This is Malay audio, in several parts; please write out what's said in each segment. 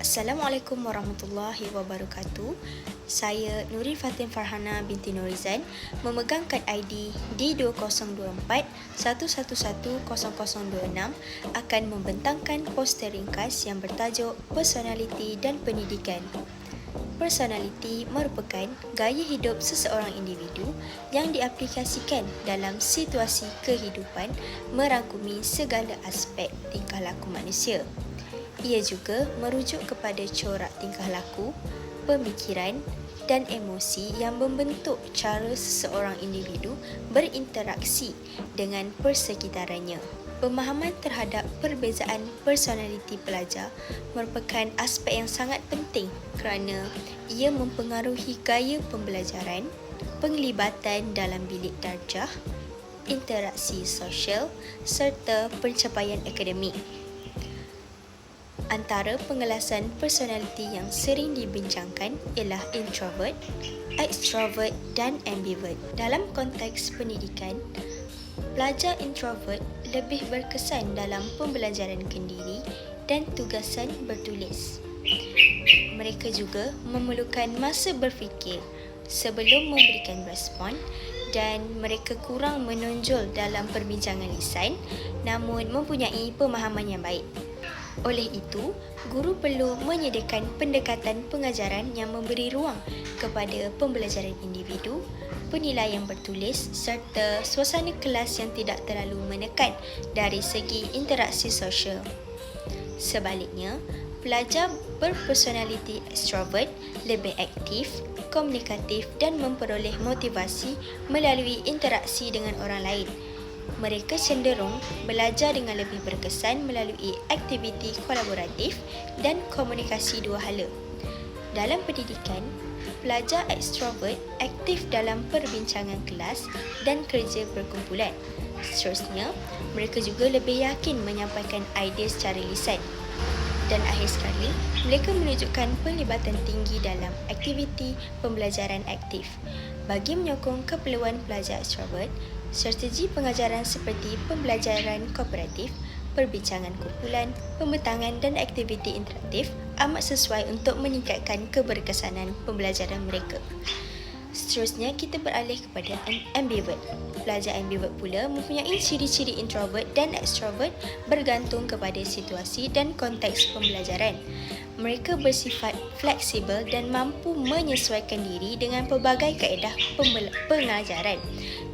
Assalamualaikum warahmatullahi wabarakatuh. Saya Nuri Fatin Farhana binti Nurizan memegang kad ID D202411100026 akan membentangkan poster ringkas yang bertajuk Personaliti dan Pendidikan. Personaliti merupakan gaya hidup seseorang individu yang diaplikasikan dalam situasi kehidupan merangkumi segala aspek tingkah laku manusia. Ia juga merujuk kepada corak tingkah laku, pemikiran dan emosi yang membentuk cara seseorang individu berinteraksi dengan persekitarannya. Pemahaman terhadap perbezaan personaliti pelajar merupakan aspek yang sangat penting kerana ia mempengaruhi gaya pembelajaran, penglibatan dalam bilik darjah, interaksi sosial serta pencapaian akademik. Antara pengelasan personaliti yang sering dibincangkan ialah introvert, extrovert dan ambivert. Dalam konteks pendidikan, pelajar introvert lebih berkesan dalam pembelajaran kendiri dan tugasan bertulis. Mereka juga memerlukan masa berfikir sebelum memberikan respon dan mereka kurang menonjol dalam perbincangan lisan namun mempunyai pemahaman yang baik. Oleh itu, guru perlu menyediakan pendekatan pengajaran yang memberi ruang kepada pembelajaran individu, penilaian bertulis serta suasana kelas yang tidak terlalu menekan dari segi interaksi sosial. Sebaliknya, pelajar berpersonaliti extrovert lebih aktif, komunikatif dan memperoleh motivasi melalui interaksi dengan orang lain. Mereka cenderung belajar dengan lebih berkesan melalui aktiviti kolaboratif dan komunikasi dua hala. Dalam pendidikan, pelajar ekstrovert aktif dalam perbincangan kelas dan kerja berkumpulan. Seterusnya, mereka juga lebih yakin menyampaikan idea secara lisan. Dan akhir sekali, mereka menunjukkan pelibatan tinggi dalam aktiviti pembelajaran aktif. Bagi menyokong keperluan pelajar ekstrovert, strategi pengajaran seperti pembelajaran kooperatif, perbincangan kumpulan, pembentangan dan aktiviti interaktif amat sesuai untuk meningkatkan keberkesanan pembelajaran mereka. Seterusnya, kita beralih kepada ambivert. Pelajar ambivert pula mempunyai ciri-ciri introvert dan extrovert bergantung kepada situasi dan konteks pembelajaran. Mereka bersifat fleksibel dan mampu menyesuaikan diri dengan pelbagai kaedah pengajaran.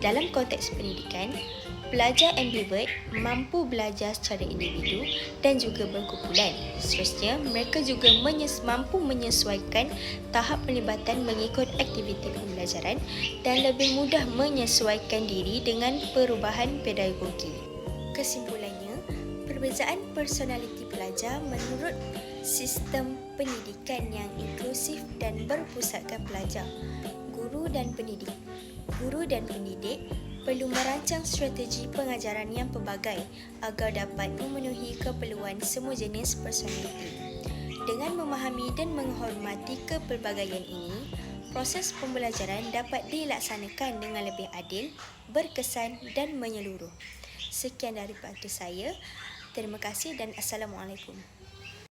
Dalam konteks pendidikan, pelajar ambivert mampu belajar secara individu dan juga berkumpulan. Seterusnya, mereka juga mampu menyesuaikan tahap pelibatan mengikut aktiviti pembelajaran dan lebih mudah menyesuaikan diri dengan perubahan pedagogi. Kesimpulannya, perbezaan personaliti pelajar menurut sistem pendidikan yang inklusif dan berpusatkan pelajar, guru dan pendidik perlu merancang strategi pengajaran yang pelbagai agar dapat memenuhi keperluan semua jenis personaliti. Dengan memahami dan menghormati kepelbagaian ini, proses pembelajaran dapat dilaksanakan dengan lebih adil, berkesan dan menyeluruh. Sekian daripada saya. Terima kasih dan Assalamualaikum.